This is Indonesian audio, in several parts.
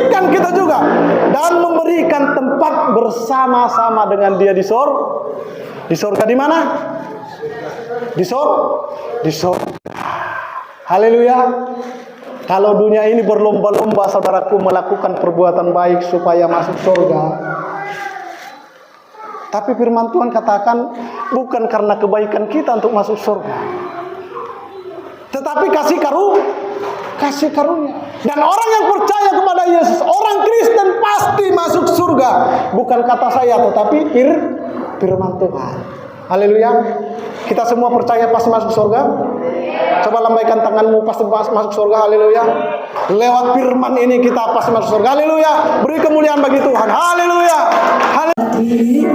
membangkitkan kita juga dan memberikan tempat bersama-sama dengan Dia di surga. Di mana? Di surga. Haleluya. Kalau dunia ini berlomba-lomba saudaraku melakukan perbuatan baik supaya masuk surga, tapi firman Tuhan katakan bukan karena kebaikan kita untuk masuk surga, tetapi kasih karunia. Dan orang yang percaya kepada Yesus, orang Kristen pasti masuk surga. Bukan kata saya, tetapi firman Tuhan. Haleluya. Kita semua percaya pasti masuk surga? Coba lambaikan tanganmu, pasti masuk surga. Haleluya. Lewat firman ini kita pasti masuk surga. Haleluya. Beri kemuliaan bagi Tuhan. Haleluya. Haleluya.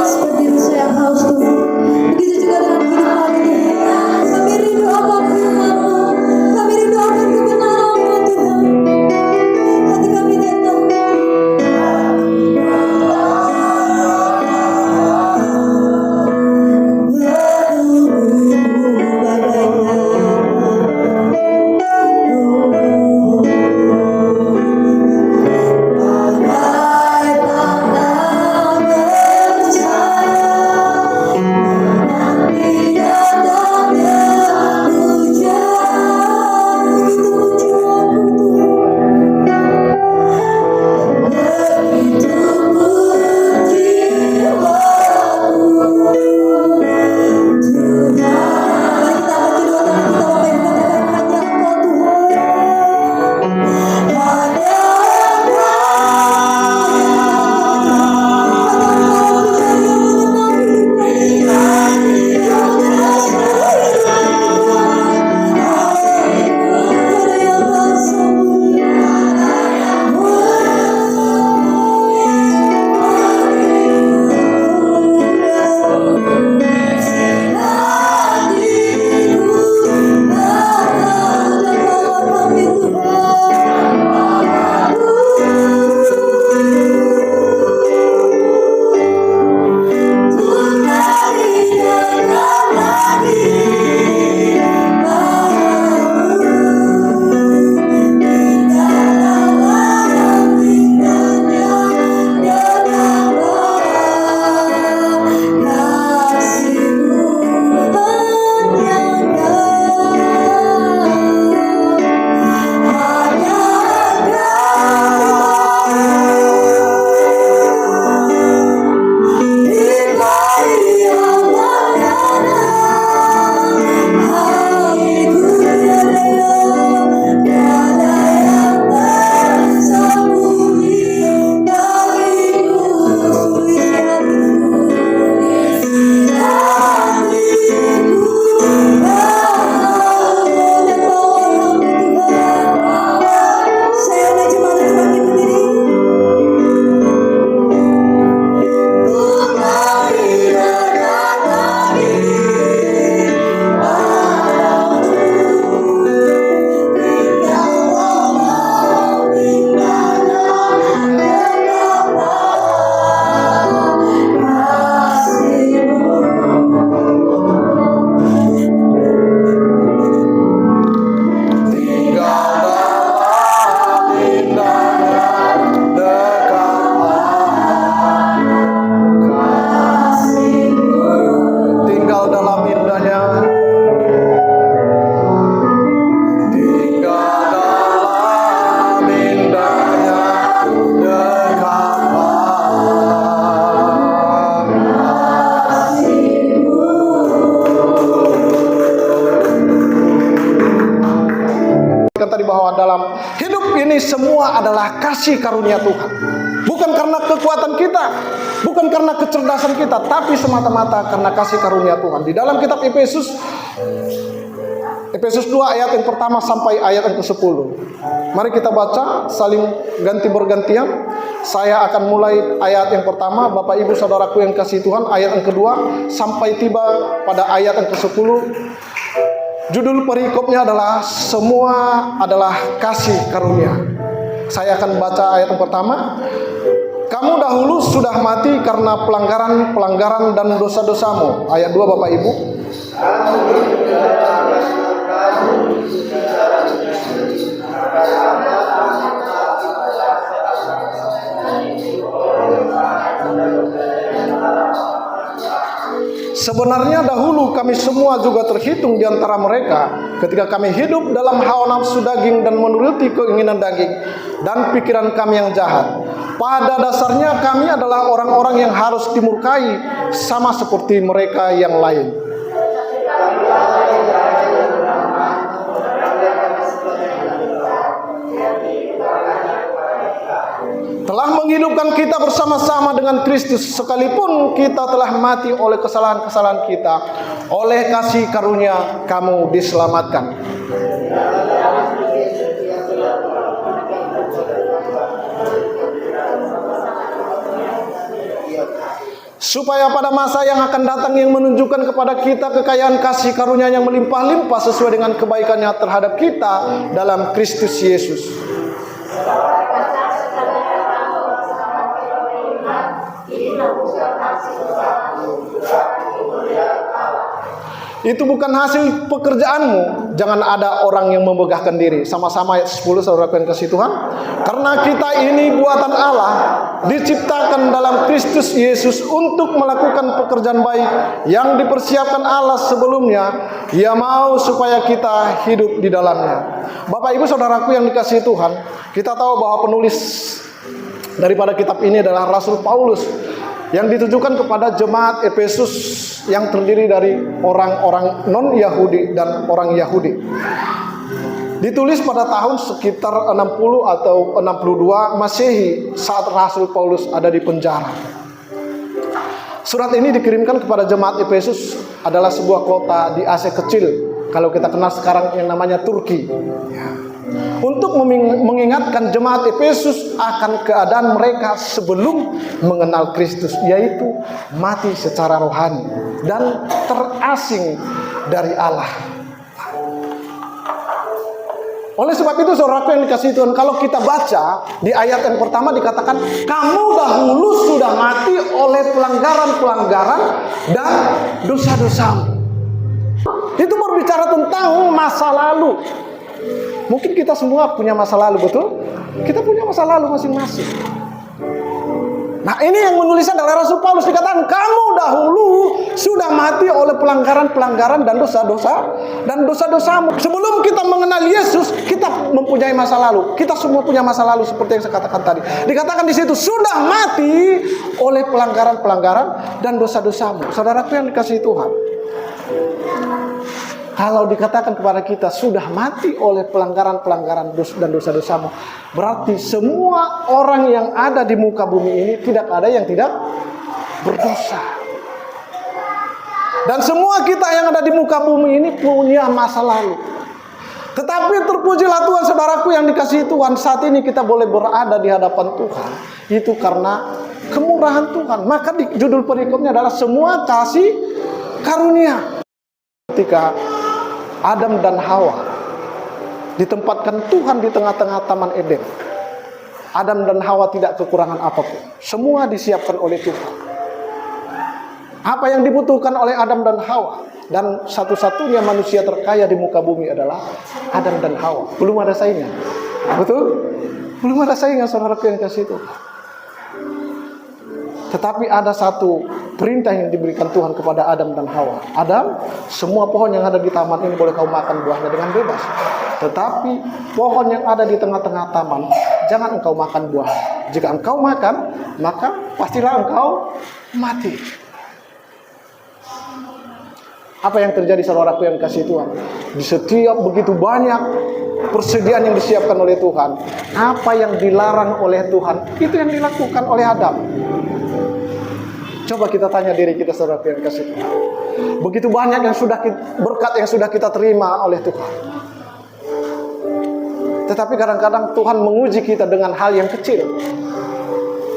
Seperti itu saya haus Tuhan. Begitu juga dengan hidup kami. Kami rindu akan firman-Mu. Kami rindu akan kebenaran-Mu Tuhan. Hati kami datang. bahwa dalam hidup ini semua adalah kasih karunia Tuhan. Bukan karena kekuatan kita, bukan karena kecerdasan kita, tapi semata-mata karena kasih karunia Tuhan. Di dalam kitab Efesus 2 ayat yang pertama sampai ayat yang ke-10. Mari kita baca saling ganti bergantian. Saya akan mulai ayat yang pertama, Bapak Ibu Saudaraku yang kasih Tuhan, ayat yang kedua sampai tiba pada ayat yang ke-10. Judul perikopnya adalah semua adalah kasih karunia. Saya akan baca ayat yang pertama. Kamu dahulu sudah mati karena pelanggaran dan dosa-dosamu. Ayat 2 Bapak Ibu. Sebenarnya dahulu kami semua juga terhitung di antara mereka ketika kami hidup dalam hawa nafsu daging dan menuruti keinginan daging dan pikiran kami yang jahat. Pada dasarnya kami adalah orang-orang yang harus dimurkai sama seperti mereka yang lain. Telah menghidupkan kita bersama-sama dengan Kristus, sekalipun kita telah mati oleh kesalahan-kesalahan kita. Oleh kasih karunia kamu diselamatkan. Supaya pada masa yang akan datang yang menunjukkan kepada kita kekayaan kasih karunia yang melimpah-limpah sesuai dengan kebaikannya terhadap kita dalam Kristus Yesus. Itu bukan hasil pekerjaanmu. Jangan ada orang yang membegahkan diri. Sama-sama ayat 10 saudara yang kasih Tuhan. Karena kita ini buatan Allah, diciptakan dalam Kristus Yesus untuk melakukan pekerjaan baik yang dipersiapkan Allah sebelumnya. Ia mau supaya kita hidup di dalamnya. Bapak Ibu saudaraku yang dikasihi Tuhan, kita tahu bahwa penulis daripada kitab ini adalah Rasul Paulus yang ditujukan kepada jemaat Efesus yang terdiri dari orang-orang non-Yahudi dan orang Yahudi. Ditulis pada tahun sekitar 60 atau 62 Masehi saat Rasul Paulus ada di penjara. Surat ini dikirimkan kepada jemaat Efesus, adalah sebuah kota di Asia kecil, kalau kita kenal sekarang yang namanya Turki. Untuk mengingatkan jemaat Efesus akan keadaan mereka sebelum mengenal Kristus, yaitu mati secara rohani dan terasing dari Allah. Oleh sebab itu saudaraku yang dikasihi Tuhan, kalau kita baca di ayat yang pertama dikatakan, kamu dahulu sudah mati oleh pelanggaran-pelanggaran dan dosa-dosamu. Itu berbicara tentang masa lalu. Mungkin kita semua punya masa lalu, betul? Kita punya masa lalu masing-masing. Nah, ini yang menulisnya adalah Rasul Paulus, dikatakan kamu dahulu sudah mati oleh pelanggaran-pelanggaran dan dosa-dosamu. Sebelum kita mengenal Yesus, kita mempunyai masa lalu. Kita semua punya masa lalu seperti yang saya katakan tadi. Dikatakan di situ sudah mati oleh pelanggaran-pelanggaran dan dosa-dosamu. Saudaraku yang dikasihi Tuhan, kalau dikatakan kepada kita sudah mati oleh pelanggaran-pelanggaran dan dosa-dosamu, berarti semua orang yang ada di muka bumi ini tidak ada yang tidak berdosa. Dan semua kita yang ada di muka bumi ini punya masa lalu. Tetapi terpujilah Tuhan, saudaraku yang dikasihi Tuhan, saat ini kita boleh berada di hadapan Tuhan. Itu karena kemurahan Tuhan. Maka di judul perikopnya adalah semua kasih karunia. Ketika Adam dan Hawa ditempatkan Tuhan di tengah-tengah Taman Eden, Adam dan Hawa tidak kekurangan apapun. Semua disiapkan oleh Tuhan. Apa yang dibutuhkan oleh Adam dan Hawa, dan satu-satunya manusia terkaya di muka bumi adalah Adam dan Hawa. Belum ada saingan. Betul? Belum ada saingan, saudaraku yang kasih Tuhan. Tetapi ada satu perintah yang diberikan Tuhan kepada Adam dan Hawa. Adam, semua pohon yang ada di taman ini boleh kau makan buahnya dengan bebas. Tetapi pohon yang ada di tengah-tengah taman, jangan engkau makan buah. Jika engkau makan, maka pastilah engkau mati. Apa yang terjadi saudaraku yang kasih Tuhan? Di setiap begitu banyak persediaan yang disiapkan oleh Tuhan, apa yang dilarang oleh Tuhan, itu yang dilakukan oleh Adam. Coba kita tanya diri kita, saudara yang kasih Tuhan. Begitu banyak yang berkat yang sudah kita terima oleh Tuhan. Tetapi kadang-kadang Tuhan menguji kita dengan hal yang kecil.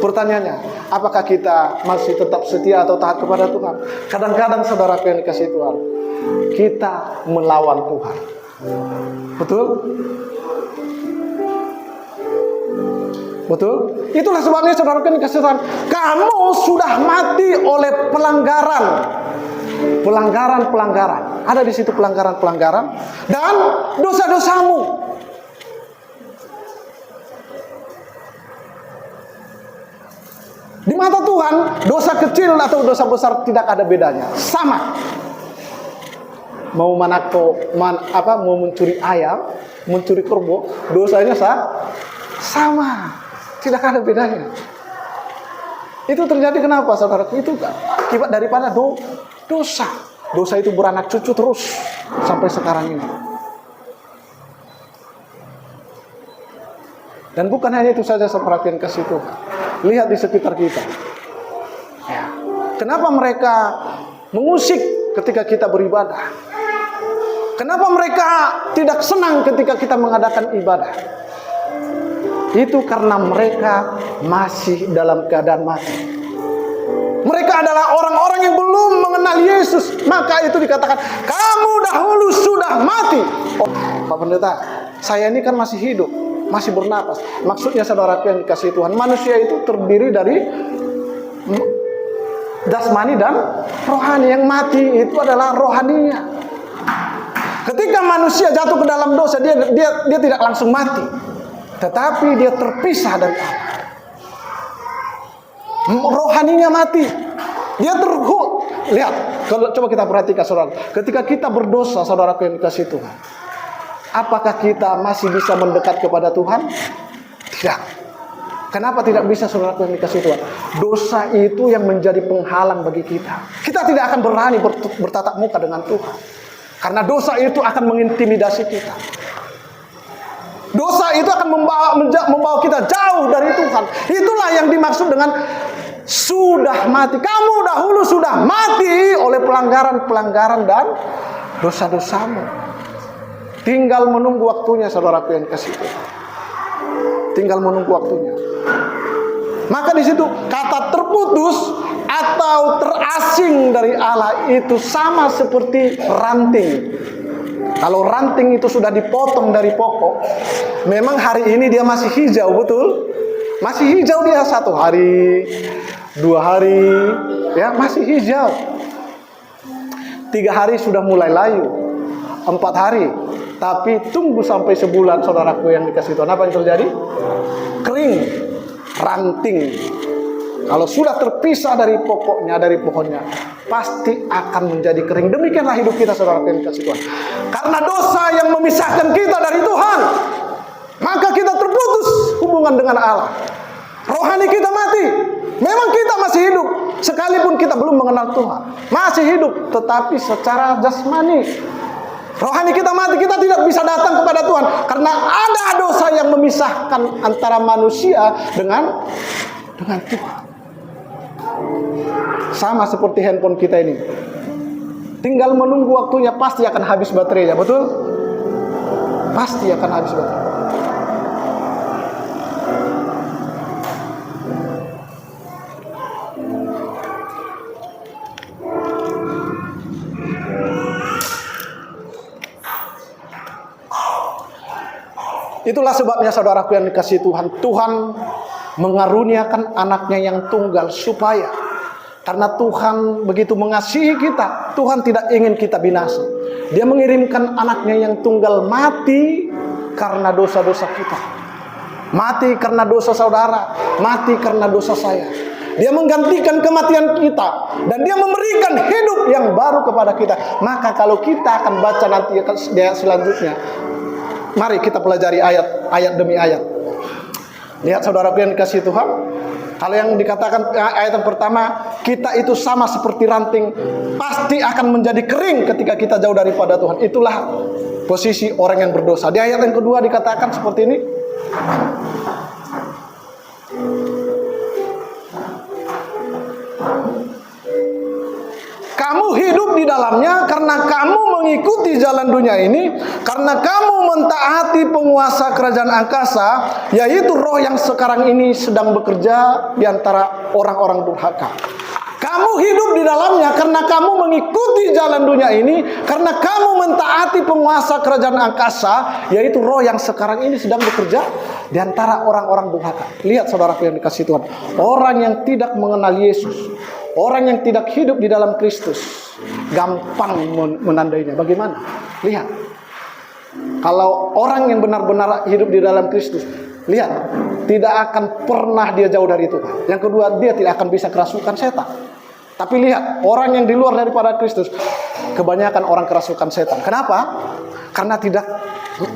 Pertanyaannya, apakah kita masih tetap setia atau taat kepada Tuhan? Kadang-kadang saudara yang dikasih Tuhan, kita melawan Tuhan. Betul? Betul? Itulah sebabnya saudara yang dikasih Tuhan, kamu sudah mati oleh pelanggaran. Ada di situ pelanggaran dan dosa-dosamu. Di mata Tuhan, dosa kecil atau dosa besar tidak ada bedanya, sama. Mau mau mencuri ayam, mencuri kerbau, dosanya sama, tidak ada bedanya. Itu terjadi kenapa, saudara? Itu akibat daripada dosa. Dosa itu beranak cucu terus sampai sekarang ini. Dan bukan hanya itu saja, perhatian kasih Tuhan. Lihat di sekitar kita. Ya. Kenapa mereka mengusik ketika kita beribadah? Kenapa mereka tidak senang ketika kita mengadakan ibadah? Itu karena mereka masih dalam keadaan mati. Mereka adalah orang-orang yang belum mengenal Yesus. Maka itu dikatakan, kamu dahulu sudah mati. Oh, Pak Pendeta, saya ini kan masih hidup, masih bernapas. Maksudnya saudaraku yang dikasihi Tuhan, manusia itu terdiri dari jasmani dan rohani. Yang mati itu adalah rohaninya. Ketika manusia jatuh ke dalam dosa, dia tidak langsung mati, tetapi dia terpisah dari Allah. Rohaninya mati. Dia lihat, coba kita perhatikan saudara. Ketika kita berdosa, saudaraku yang dikasihi Tuhan, apakah kita masih bisa mendekat kepada Tuhan? Tidak. Kenapa tidak bisa, saudaraku yang dikasihi Tuhan? Dosa itu yang menjadi penghalang bagi kita. Kita tidak akan berani bertatap muka dengan Tuhan, karena dosa itu akan mengintimidasi kita. Dosa itu akan membawa kita jauh dari Tuhan. Itulah yang dimaksud dengan sudah mati. Kamu dahulu sudah mati oleh pelanggaran-pelanggaran dan dosa-dosamu. Tinggal menunggu waktunya, saudaraku yang kasih Tuhan. Tinggal menunggu waktunya. Maka di situ kata terputus atau terasing dari Allah itu sama seperti ranting. Kalau ranting itu sudah dipotong dari pokok, memang hari ini dia masih hijau, betul? Masih hijau dia 1 hari, 2 hari, ya masih hijau. 3 hari sudah mulai layu, 4 hari. Tapi tunggu sampai sebulan, saudaraku yang dikasihi Tuhan, apa yang terjadi? Kering, ranting. Kalau sudah terpisah dari pokoknya, dari pohonnya, pasti akan menjadi kering. Demikianlah hidup kita, saudara yang dikasihi Tuhan. Karena dosa yang memisahkan kita dari Tuhan, maka kita terputus hubungan dengan Allah. Rohani kita mati. Memang kita masih hidup, sekalipun kita belum mengenal Tuhan. Masih hidup, tetapi secara jasmani. Rohani kita mati, kita tidak bisa datang kepada Tuhan. Karena ada dosa yang memisahkan antara manusia dengan Tuhan. Sama seperti handphone kita ini. Tinggal menunggu waktunya, pasti akan habis baterainya, betul? Pasti akan habis baterai. Itulah sebabnya saudaraku yang dikasihi Tuhan, Tuhan mengaruniakan anaknya yang tunggal supaya, karena Tuhan begitu mengasihi kita, Tuhan tidak ingin kita binasa. Dia mengirimkan anaknya yang tunggal mati karena dosa-dosa kita. Mati karena dosa saudara, mati karena dosa saya. Dia menggantikan kematian kita, dan dia memberikan hidup yang baru kepada kita. Maka kalau kita akan baca nanti selanjutnya, mari kita pelajari ayat demi ayat. Lihat saudaraku yang dikasihi Tuhan, kalau yang dikatakan ayat yang pertama, kita itu sama seperti ranting, pasti akan menjadi kering ketika kita jauh daripada Tuhan. Itulah posisi orang yang berdosa. Di ayat yang kedua dikatakan seperti ini. Kamu hidup di dalamnya karena kamu mengikuti jalan dunia ini, karena kamu mentaati penguasa kerajaan angkasa, yaitu roh yang sekarang ini sedang bekerja di antara orang-orang durhaka. Kamu hidup di dalamnya karena kamu mengikuti jalan dunia ini, karena kamu mentaati penguasa kerajaan angkasa, yaitu roh yang sekarang ini sedang bekerja di antara orang-orang durhaka. Lihat saudaraku yang dikasihi Tuhan, orang yang tidak mengenal Yesus, orang yang tidak hidup di dalam Kristus, gampang menandainya. Bagaimana? Lihat. Kalau orang yang benar-benar hidup di dalam Kristus, lihat, tidak akan pernah dia jauh dari Tuhan. Yang kedua, dia tidak akan bisa kerasukan setan. Tapi lihat, orang yang di luar daripada Kristus, kebanyakan orang kerasukan setan. Kenapa? Karena tidak,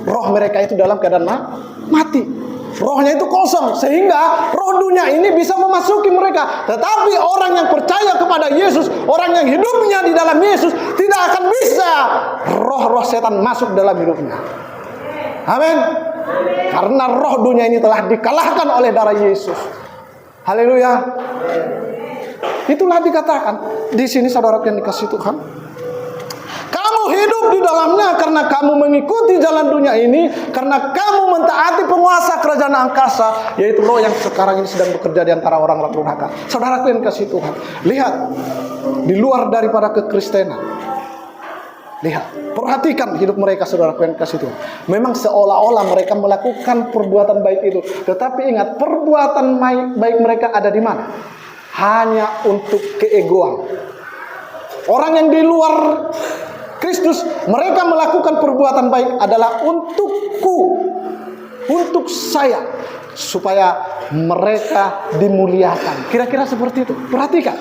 roh mereka itu dalam keadaan mati. Rohnya itu kosong, sehingga roh dunia ini bisa memasuki mereka. Tetapi orang yang percaya kepada Yesus, orang yang hidupnya di dalam Yesus, tidak akan bisa roh-roh setan masuk dalam hidupnya. Amin. Karena roh dunia ini telah dikalahkan oleh darah Yesus. Haleluya. Itulah dikatakan di sini, saudara yang dikasihi Tuhan. Kamu hidup di dalamnya karena kamu mengikuti jalan dunia ini, karena kamu mentaati penguasa kerajaan angkasa, yaitu roh yang sekarang ini sedang bekerja di antara orang-orang durhaka. Saudaraku yang dikasihi Tuhan, lihat di luar daripada kekristenan. Lihat, perhatikan hidup mereka, saudaraku yang dikasihi Tuhan. Memang seolah-olah mereka melakukan perbuatan baik itu, tetapi ingat, perbuatan baik mereka ada di mana? Hanya untuk keegoan. Orang yang di luar Kristus, mereka melakukan perbuatan baik adalah untukku, untuk saya, supaya mereka dimuliakan. Kira-kira seperti itu. Perhatikan.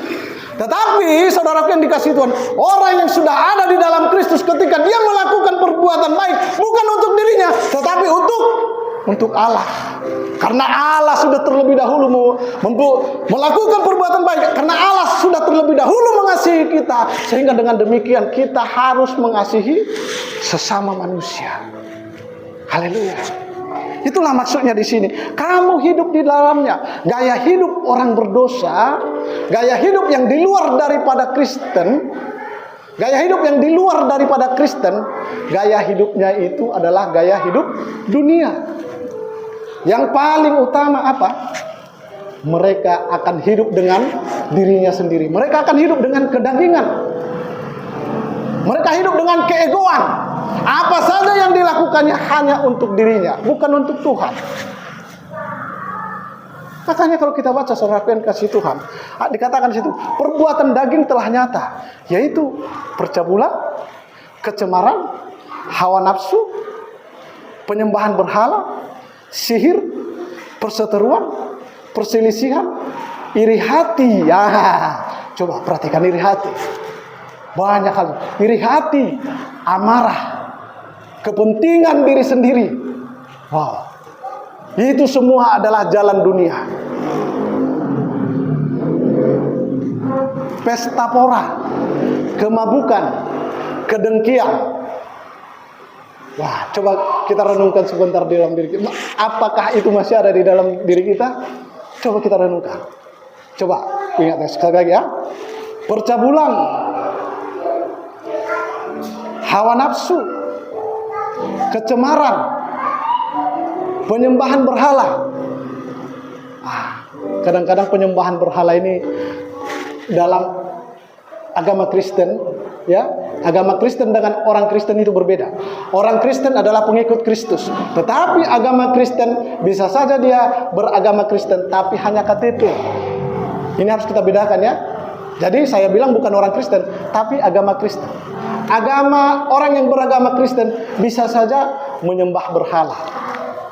Tetapi saudaraku yang dikasihi Tuhan, orang yang sudah ada di dalam Kristus, ketika dia melakukan perbuatan baik, bukan untuk dirinya, tetapi untuk Allah. Karena Allah sudah terlebih dahulu melakukan perbuatan baik. Karena Allah sudah terlebih dahulu mengasihi kita, sehingga dengan demikian kita harus mengasihi sesama manusia. Haleluya. Itulah maksudnya di sini. Kamu hidup di dalamnya. Gaya hidup orang berdosa, gaya hidup yang di luar daripada Kristen, gaya hidup yang di luar daripada Kristen, gaya hidupnya itu adalah gaya hidup dunia. Yang paling utama apa? Mereka akan hidup dengan dirinya sendiri. Mereka akan hidup dengan kedagingan. Mereka hidup dengan keegoan. Apa saja yang dilakukannya hanya untuk dirinya, bukan untuk Tuhan. Makanya kalau kita baca saudara yang kasih Tuhan, dikatakan di situ, perbuatan daging telah nyata, yaitu percabulan, kecemaran, hawa nafsu, penyembahan berhala, sihir, perseteruan, perselisihan, iri hati. Ya, coba perhatikan iri hati. Banyak hal. Iri hati, amarah, kepentingan diri sendiri. Wow. Itu semua adalah jalan dunia. Pesta pora, kemabukan, kedengkian. Wah, coba kita renungkan sebentar di dalam diri kita. Apakah itu masih ada di dalam diri kita? Coba kita renungkan. Coba ingat sekali lagi ya. Percabulan, hawa nafsu, kecemaran, penyembahan berhala. Kadang-kadang penyembahan berhala ini dalam agama Kristen, ya. Agama Kristen dengan orang Kristen itu berbeda. Orang Kristen adalah pengikut Kristus. Tetapi agama Kristen bisa saja dia beragama Kristen tapi hanya KTP. Ini harus kita bedakan ya. Jadi saya bilang bukan orang Kristen, tapi agama Kristen. Agama orang yang beragama Kristen bisa saja menyembah berhala.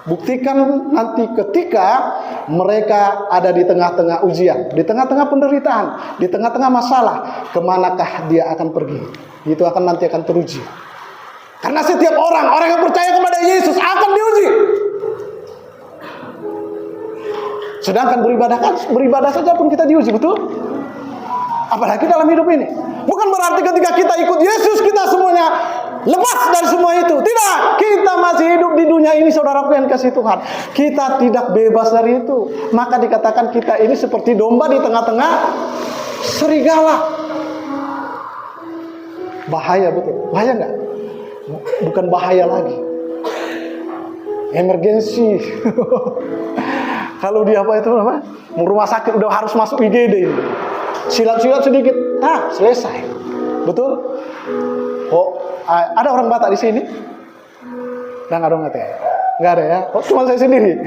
Buktikan nanti ketika mereka ada di tengah-tengah ujian, di tengah-tengah penderitaan, di tengah-tengah masalah, kemanakah dia akan pergi? Itu nanti akan teruji. Karena setiap orang yang percaya kepada Yesus akan diuji. Sedangkan beribadah saja pun kita diuji, betul? Apalagi dalam hidup ini. Bukan berarti ketika kita ikut Yesus kita semuanya lepas dari semua itu. Tidak, kita masih hidup di dunia ini, saudaraku yang kasih Tuhan. Kita tidak bebas dari itu. Maka dikatakan kita ini seperti domba di tengah-tengah serigala. Bahaya, betul. Bahaya nggak? Bukan bahaya lagi. Emergensi. Kalau dia rumah sakit udah harus masuk IGD ini. Silat-silat sedikit, selesai. Betul? Oh, ada orang Batak di sini? Nggak ada ya? Nggak ada ya? Oh, cuma saya sendiri.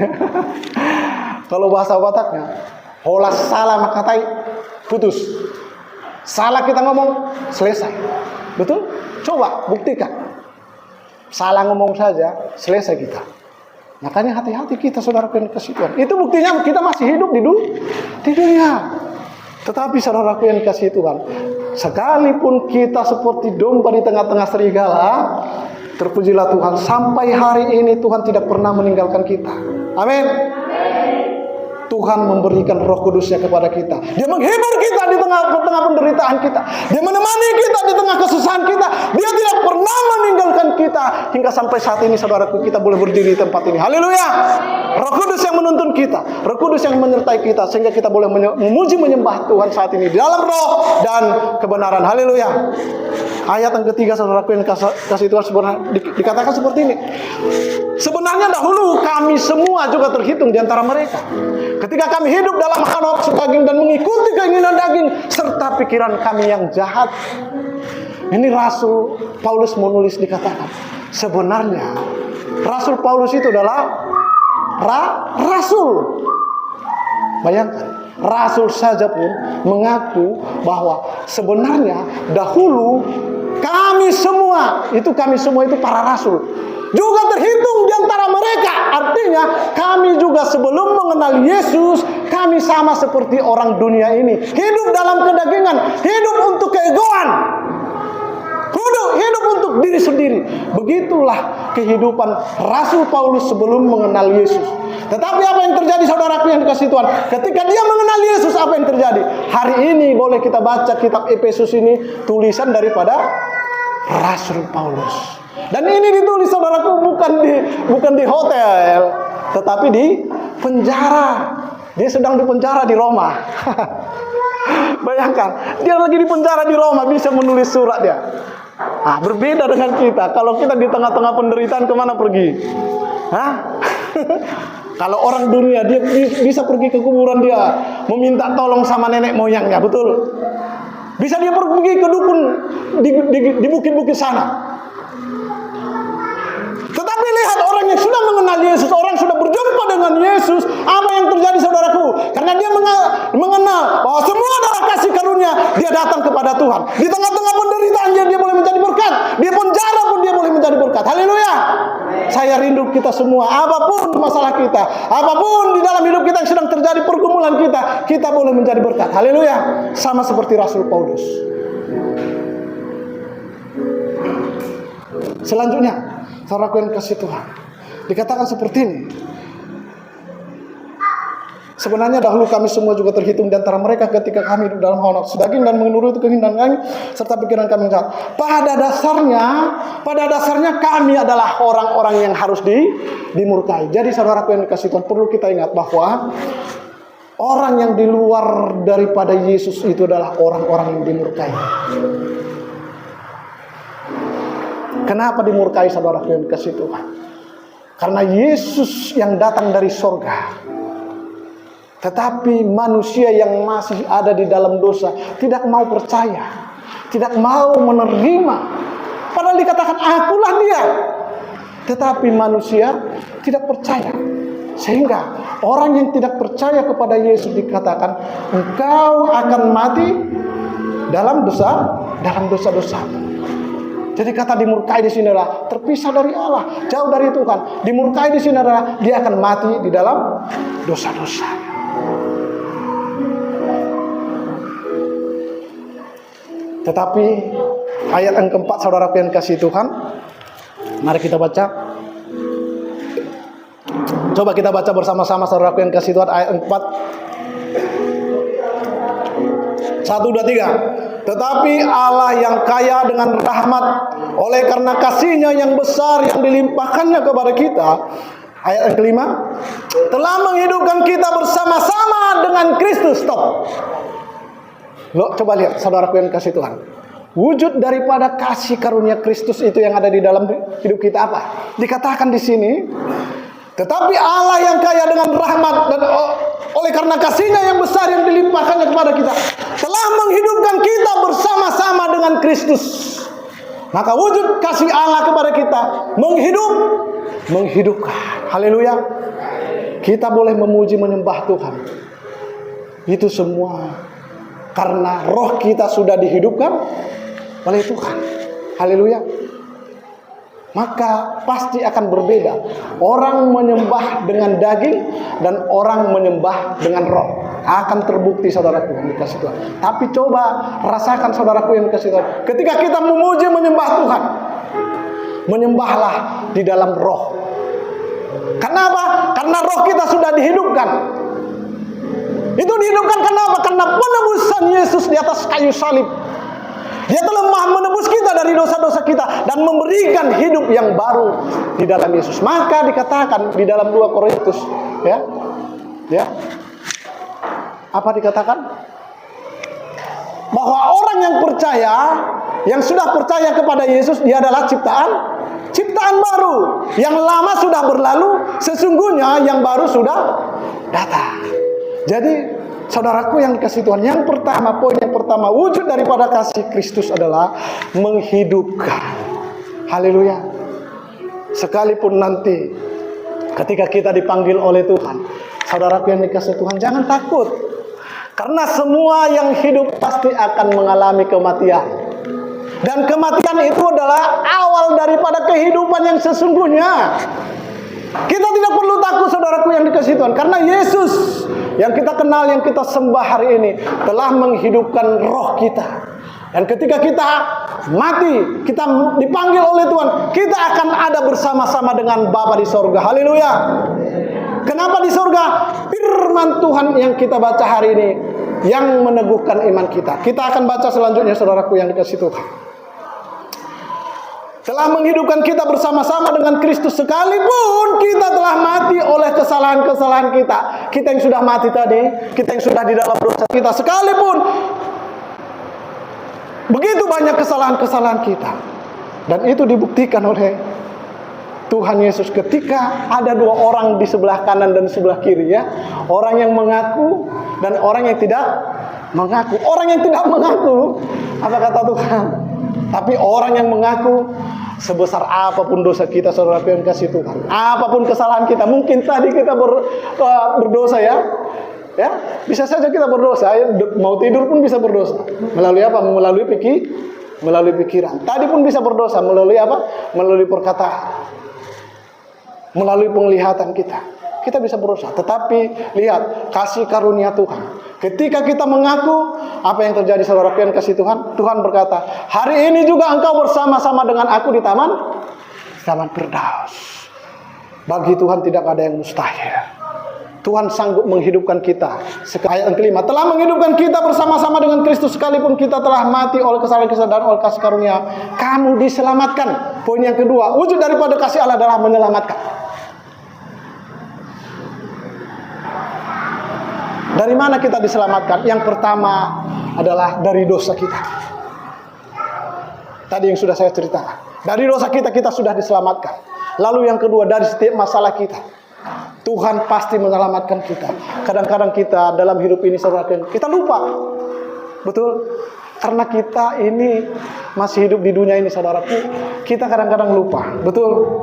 Kalau bahasa Bataknya, holas salah makatai putus. Salah kita ngomong, selesai. Betul? Coba buktikan. Salah ngomong saja, selesai kita. Makanya hati-hati kita, saudaraku yang dikasihi Tuhan. Itu buktinya kita masih hidup di dunia. Tetapi saudaraku yang dikasihi Tuhan, sekalipun kita seperti domba di tengah-tengah serigala, terpujilah Tuhan, sampai hari ini Tuhan tidak pernah meninggalkan kita. Amin. Tuhan memberikan Roh Kudus-Nya kepada kita. Dia menghibur kita di tengah penderitaan kita. Dia menemani kita di tengah kesusahan kita. Dia tidak pernah meninggalkan kita. Hingga sampai saat ini saudaraku, kita boleh berdiri di tempat ini. Haleluya. Roh Kudus yang menuntun kita, Roh Kudus yang menyertai kita, sehingga kita boleh memuji menyembah Tuhan saat ini di dalam roh dan kebenaran. Haleluya. Ayat yang ketiga saudaraku yang kasih Tuhan, sebenarnya dikatakan seperti ini. Sebenarnya dahulu kami semua juga terhitung di antara mereka. Ketika kami hidup dalam hawa nafsu daging dan mengikuti keinginan daging serta pikiran kami yang jahat. Ini Rasul Paulus menulis, dikatakan sebenarnya Rasul Paulus itu adalah rasul. Bayangkan, rasul saja pun mengaku bahwa sebenarnya dahulu kami semua itu para rasul juga terhitung di antara mereka. Artinya kami juga sebelum mengenal Yesus, kami sama seperti orang dunia ini, hidup dalam kedagingan, hidup untuk keegoan, hidup untuk diri sendiri. Begitulah kehidupan Rasul Paulus sebelum mengenal Yesus. Tetapi apa yang terjadi saudaraku yang dikasihi Tuhan? Ketika dia mengenal Yesus, apa yang terjadi? Hari ini boleh kita baca kitab Efesus ini, tulisan daripada Rasul Paulus. Dan ini ditulis saudaraku bukan di hotel, tetapi di penjara. Dia sedang di penjara di Roma. Bayangkan, dia lagi di penjara di Roma, bisa menulis surat dia. Nah, berbeda dengan kita. Kalau kita di tengah-tengah penderitaan, kemana pergi? Hah? Kalau orang dunia, dia bisa pergi ke kuburan, dia meminta tolong sama nenek moyangnya, betul? Bisa dia pergi ke dukun di bukit-bukit sana. Tetapi lihat orang yang sudah mengenal Yesus, orang sudah berjumpa dengan Yesus, apa yang terjadi saudaraku? Karena dia mengenal bahwa semua adalah kasih karunia, dia datang kepada Tuhan. Di tengah-tengah penderitaan dia boleh menjadi berkat. Di penjara pun dia boleh menjadi berkat. Haleluya. Saya rindu kita semua, apapun masalah kita, apapun di dalam hidup kita yang sedang terjadi, pergumulan kita boleh menjadi berkat. Haleluya. Sama seperti Rasul Paulus. Selanjutnya, saudaraku yang kasih Tuhan, dikatakan seperti ini. Sebenarnya dahulu kami semua juga terhitung di antara mereka ketika kami hidup dalam hawa nafsu daging dan menuruti keinginan kami serta pikiran kami jahat. Pada dasarnya kami adalah orang-orang yang harus dimurkai. Jadi saudaraku yang dikasih Tuhan, perlu kita ingat bahwa orang yang di luar daripada Yesus itu adalah orang-orang yang dimurkai. Kenapa dimurkai saudaraku yang dikasih Tuhan? Karena Yesus yang datang dari sorga. Tetapi manusia yang masih ada di dalam dosa tidak mau percaya, tidak mau menerima. Padahal dikatakan akulah dia. Tetapi manusia tidak percaya. Sehingga orang yang tidak percaya kepada Yesus dikatakan engkau akan mati dalam dosa-dosa. Jadi kata dimurkai di sini adalah terpisah dari Allah, jauh dari Tuhan. Dimurkai di sini adalah dia akan mati di dalam dosa-dosa. Tetapi ayat yang keempat saudara yang kasih Tuhan, mari kita baca. Coba kita baca bersama-sama saudara yang kasih Tuhan, ayat 4. 1, 2, 3. Tetapi Allah yang kaya dengan rahmat, oleh karena kasih-Nya yang besar yang dilimpahkannya kepada kita, ayat yang kelima, telah menghidupkan kita bersama-sama dengan Kristus. Stop. Loh, coba lihat saudaraku yang kasih Tuhan. Wujud daripada kasih karunia Kristus itu yang ada di dalam hidup kita apa? Dikatakan di sini, tetapi Allah yang kaya dengan rahmat dan oleh karena kasih-Nya yang besar yang dilimpahkannya kepada kita, telah menghidupkan kita bersama-sama dengan Kristus. Maka wujud kasih Allah kepada kita menghidupkan. Haleluya. Kita boleh memuji menyembah Tuhan. Itu semua karena roh kita sudah dihidupkan oleh Tuhan. Haleluya. maka pasti akan berbeda. Orang menyembah dengan daging dan orang menyembah dengan roh. Akan terbukti saudaraku yang dikasih Tuhan. Tapi coba rasakan saudaraku yang dikasih Tuhan. Ketika kita memuji menyembah Tuhan, menyembahlah di dalam roh. Kenapa? Karena roh kita sudah dihidupkan. Itu dihidupkan kenapa? Karena penebusan Yesus di atas kayu salib. Dia telah menebus kita dari dosa-dosa kita dan memberikan hidup yang baru di dalam Yesus. Maka dikatakan di dalam 2 Korintus, ya. Apa dikatakan? Bahwa orang yang percaya, yang sudah percaya kepada Yesus, dia adalah ciptaan baru. Yang lama sudah berlalu, sesungguhnya yang baru sudah datang. Jadi saudaraku yang dikasih Tuhan, poin yang pertama, wujud daripada kasih Kristus adalah menghidupkan. Haleluya. Sekalipun nanti ketika kita dipanggil oleh Tuhan, saudaraku yang dikasih Tuhan, jangan takut. Karena semua yang hidup pasti akan mengalami kematian. Dan kematian itu adalah awal daripada kehidupan yang sesungguhnya. Kita tidak perlu takut saudaraku yang dikasih Tuhan. Karena Yesus yang kita kenal, yang kita sembah hari ini, telah menghidupkan roh kita. Dan ketika kita mati, kita dipanggil oleh Tuhan, kita akan ada bersama-sama dengan Bapa di sorga. Haleluya. Kenapa di sorga? Firman Tuhan yang kita baca hari ini yang meneguhkan iman kita. Kita akan baca selanjutnya saudaraku yang dikasih Tuhan. Telah menghidupkan kita bersama-sama dengan Kristus, sekalipun kita telah mati oleh kesalahan-kesalahan kita. Kita yang sudah mati tadi, kita yang sudah di dalam dosa kita, sekalipun begitu banyak kesalahan-kesalahan kita. Dan itu dibuktikan oleh Tuhan Yesus ketika ada 2 orang di sebelah kanan dan sebelah kiri, ya. Orang yang mengaku dan orang yang tidak mengaku. Orang yang tidak mengaku, apa kata Tuhan? Tapi orang yang mengaku, sebesar apapun dosa kita, saudara yang kasih Tuhan, apapun kesalahan kita, mungkin tadi kita berdosa, ya, bisa saja kita berdosa, mau tidur pun bisa berdosa. Melalui apa? Melalui pikiran. Tadi pun bisa berdosa melalui apa? Melalui perkataan, melalui penglihatan kita. Kita bisa berdosa. Tetapi lihat kasih karunia Tuhan. Ketika kita mengaku, apa yang terjadi saudara yang kasih Tuhan? Tuhan berkata, hari ini juga engkau bersama-sama dengan aku di taman Firdaus. Bagi Tuhan tidak ada yang mustahil. Tuhan sanggup menghidupkan kita. Ayat yang kelima, telah menghidupkan kita bersama-sama dengan Kristus, sekalipun kita telah mati oleh kesalahan-kesalahan dan oleh kasih karunia, kamu diselamatkan. Poin yang kedua, wujud daripada kasih Allah adalah menyelamatkan. Dari mana kita diselamatkan? Yang pertama adalah dari dosa kita. Tadi yang sudah saya ceritakan. Dari dosa kita sudah diselamatkan. Lalu yang kedua, dari setiap masalah kita, Tuhan pasti menyelamatkan kita. Kadang-kadang kita dalam hidup ini saudara, kita lupa. Betul? Karena kita ini masih hidup di dunia ini saudaraku, kita kadang-kadang lupa. Betul?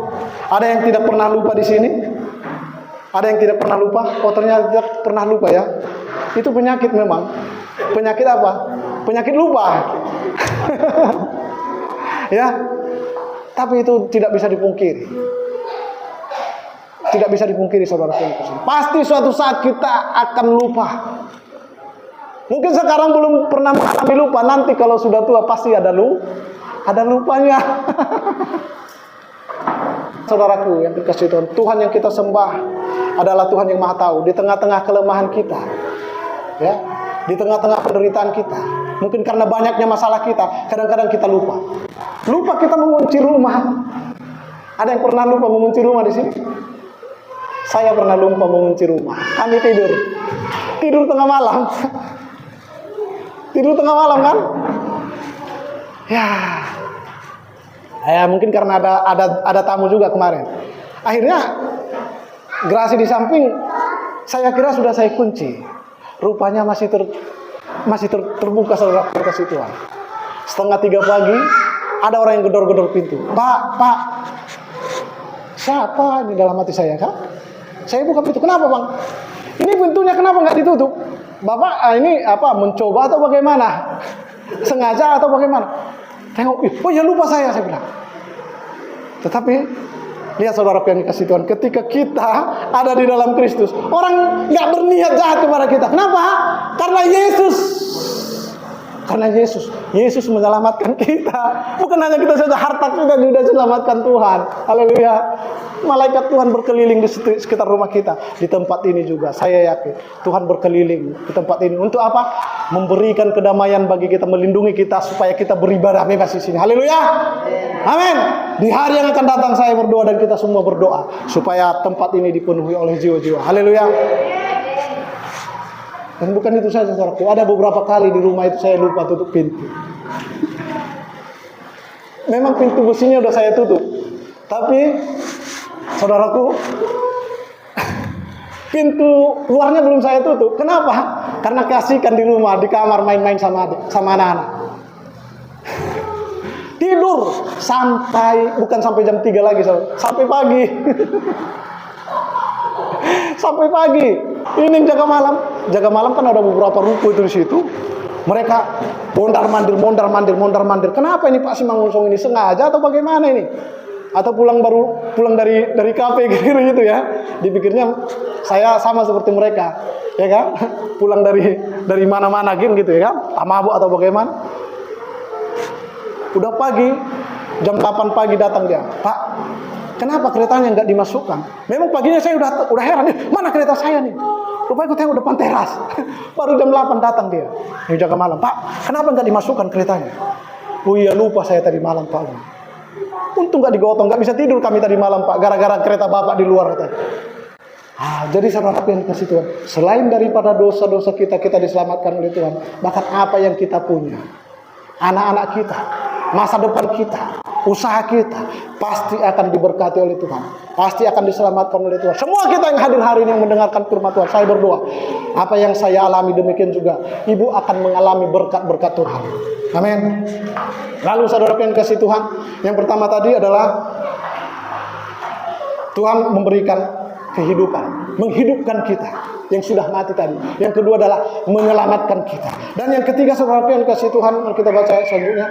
Ada yang tidak pernah lupa di sini? Ada yang tidak pernah lupa? Oh, ternyata tidak pernah lupa, ya. Itu penyakit memang. Penyakit apa? Penyakit lupa. Ya. Tapi itu tidak bisa dipungkiri. Tidak bisa dipungkiri saudara. Pasti suatu saat kita akan lupa. Mungkin sekarang belum pernah mengalami lupa, nanti kalau sudah tua pasti ada lupanya. Saudaraku yang dikasihi Tuhan, Tuhan yang kita sembah adalah Tuhan yang Maha Tahu. Di tengah-tengah kelemahan kita, ya, di tengah-tengah penderitaan kita, mungkin karena banyaknya masalah kita, kadang-kadang kita lupa kita mengunci rumah. Ada yang pernah lupa mengunci rumah di sini? Saya pernah lupa mengunci rumah. Kami tidur tengah malam. Tidur tengah malam kan? Ya, mungkin karena ada tamu juga kemarin. Akhirnya gerasi di samping saya kira sudah saya kunci. Rupanya masih terbuka saudara kasih Tuhan. 2:30 pagi ada orang yang gedor-gedor pintu. Pak, siapa ini dalam hati saya, kan? Saya buka pintu. Kenapa, Bang? Ini pintunya kenapa nggak ditutup? Bapak ini apa? Mencoba atau bagaimana? Sengaja atau bagaimana? Tengok, oh ya lupa saya bilang. Tetapi lihat saudara yang dikasih Tuhan, ketika kita ada di dalam Kristus, orang nggak berniat jahat kepada kita. Kenapa? Karena Yesus menyelamatkan kita. Bukan hanya kita saja, harta kita juga diselamatkan Tuhan. Haleluya. Malaikat Tuhan berkeliling di sekitar rumah kita. Di tempat ini juga, saya yakin Tuhan berkeliling di tempat ini. Untuk apa? Memberikan kedamaian bagi kita, melindungi kita supaya kita beribadah bebas di sini. Haleluya. Amin. Di hari yang akan datang saya berdoa dan kita semua berdoa supaya tempat ini dipenuhi oleh jiwa-jiwa. Haleluya. Dan bukan itu saja, saudaraku. Ada beberapa kali di rumah itu saya lupa tutup pintu. Memang pintu besinya udah saya tutup. Tapi, saudaraku, pintu luarnya belum saya tutup. Kenapa? Karena kasihkan di rumah, di kamar main-main sama anak-anak. Tidur bukan sampai jam 3 lagi, saudara. Sampai pagi. Sampai pagi. Ini jaga malam kan ada beberapa ruko itu di situ. Mereka mondar-mandir. Kenapa ini Pak Simangunsong ini, sengaja atau bagaimana ini? Atau pulang dari kafe gitu ya. Dipikirnya saya sama seperti mereka, ya kan? Pulang dari mana-mana gitu ya kan? Mabuk atau bagaimana? Udah pagi, jam 8 pagi datang dia. Pak, kenapa keretanya nggak dimasukkan? Memang paginya saya udah heran, mana kereta saya nih? Rupanya aku tengok depan teras. Baru jam 8 datang dia. Yang jaga malam. Pak, kenapa nggak dimasukkan keretanya? Oh iya, lupa saya tadi malam, Pak. Untung nggak digotong, nggak bisa tidur kami tadi malam, Pak. Gara-gara kereta Bapak di luar. Jadi saudara yang kasih Tuhan, selain daripada dosa-dosa kita diselamatkan oleh Tuhan, bahkan apa yang kita punya, anak-anak kita, masa depan kita, usaha kita pasti akan diberkati oleh Tuhan, pasti akan diselamatkan oleh Tuhan. Semua kita yang hadir hari ini yang mendengarkan firman Tuhan, saya berdoa apa yang saya alami demikian juga ibu akan mengalami berkat-berkat Tuhan. Amin. Lalu saudara yang kasih Tuhan, yang pertama tadi adalah Tuhan memberikan kehidupan, menghidupkan kita yang sudah mati tadi. Yang kedua adalah menyelamatkan kita. Dan yang ketiga saudara yang kasih Tuhan, kita baca selanjutnya.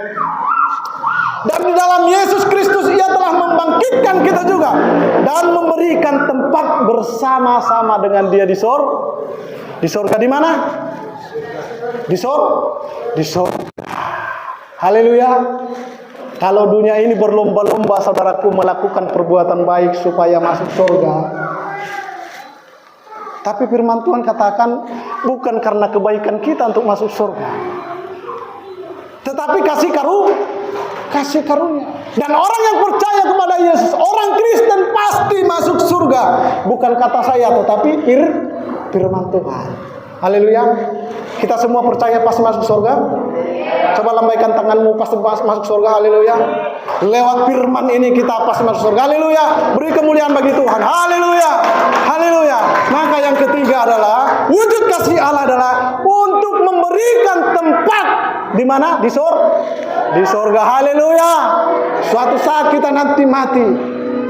Dan di dalam Yesus Kristus Ia telah membangkitkan kita juga dan memberikan tempat bersama-sama dengan Dia di sorga. Di sorga di mana? Di sorga. Haleluya. Kalau dunia ini berlomba-lomba saudaraku melakukan perbuatan baik supaya masuk surga, tapi firman Tuhan katakan bukan karena kebaikan kita untuk masuk surga, tetapi kasih karunia. Dan orang yang percaya kepada Yesus, orang Kristen pasti masuk surga. Bukan kata saya, tetapi firman Tuhan. Haleluya. Kita semua percaya pasti masuk surga? Coba lambaikan tanganmu, pasti masuk surga. Haleluya. Lewat firman ini kita pasti masuk surga. Haleluya. Beri kemuliaan bagi Tuhan. Haleluya. Haleluya. Maka yang ketiga adalah wujud kasih Allah adalah untuk memberikan tempat di mana? Di surga. Haleluya. Suatu saat kita nanti mati,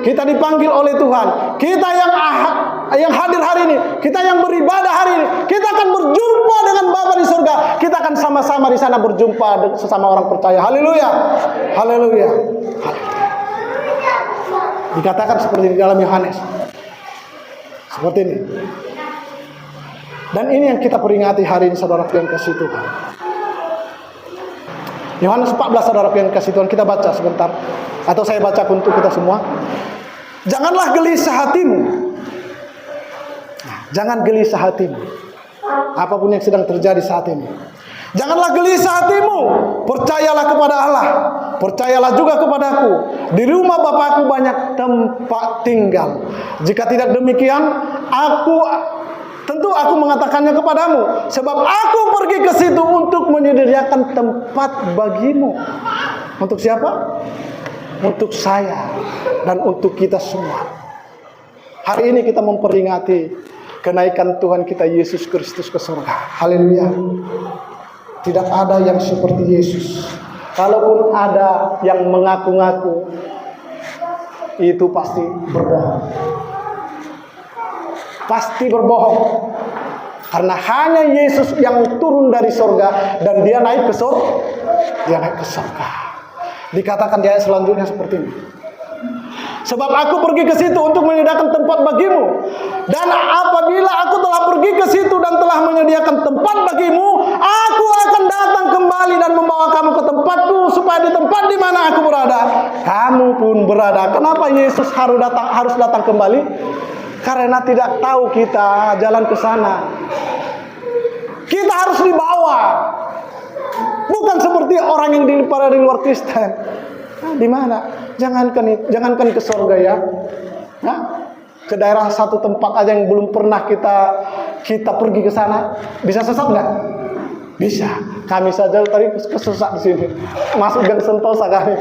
kita dipanggil oleh Tuhan. Kita yang hadir hari ini, kita yang beribadah hari ini, kita akan berjumpa dengan Bapa di surga. Kita akan sama-sama di sana berjumpa sesama orang percaya. Haleluya. Haleluya. Dikatakan seperti di dalam Yohanes. Seperti ini. Dan ini yang kita peringati hari ini saudara yang kasih Tuhan. Yohanes 14 saudara yang kasih Tuhan, kita baca sebentar. Atau saya baca untuk kita semua. Janganlah gelisah hatimu. Jangan gelisah hatimu. Apapun yang sedang terjadi saat ini. Janganlah gelisah hatimu. Percayalah kepada Allah. Percayalah juga kepadaku. Di rumah Bapakku banyak tempat tinggal. Jika tidak demikian, tentu aku mengatakannya kepadamu. Sebab aku pergi ke situ untuk menyediakan tempat bagimu. Untuk siapa? Untuk saya dan untuk kita semua. Hari ini kita memperingati kenaikan Tuhan kita Yesus Kristus ke surga. Haleluya. Tidak ada yang seperti Yesus. Kalaupun ada yang mengaku-ngaku, itu pasti berbohong. Pasti berbohong. Karena hanya Yesus yang turun dari surga dan Dia naik ke surga. Dia naik ke surga. Dikatakan di ayat selanjutnya seperti ini. Sebab aku pergi ke situ untuk menyediakan tempat bagimu. Dan apabila aku telah pergi ke situ dan telah menyediakan tempat bagimu, aku akan datang kembali dan membawa kamu ke tempatku, supaya di tempat di mana aku berada, kamu pun berada. Kenapa Yesus harus datang kembali? Karena tidak tahu kita jalan ke sana. Kita harus dibawa. Bukan seperti orang yang pada di luar Kristen. Di mana? Jangankan ke surga ya. Nah, ke daerah satu tempat aja yang belum pernah kita pergi ke sana, bisa sesat nggak? Bisa. Kami saja tadi kesesat di sini. Masuk Gang Sentosa kami.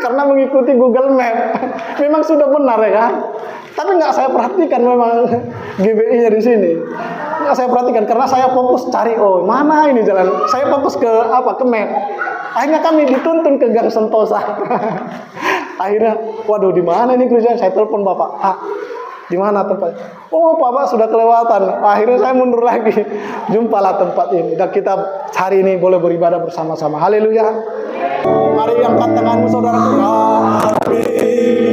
Karena mengikuti Google Map. Memang sudah benar ya kan? Tapi nggak saya perhatikan memang GBI-nya di sini. Nggak saya perhatikan karena saya fokus cari mana ini jalan. Saya fokus ke map. Akhirnya kami dituntun ke Gang Sentosa. Akhirnya, waduh di mana ini Christian? Saya telepon Bapak. Di mana tempat? Oh Bapak sudah kelewatan. Akhirnya saya mundur lagi. Jumpalah tempat ini. Dan kita hari ini boleh beribadah bersama-sama. Haleluya. Mari angkat tanganmu saudaraku. Amin.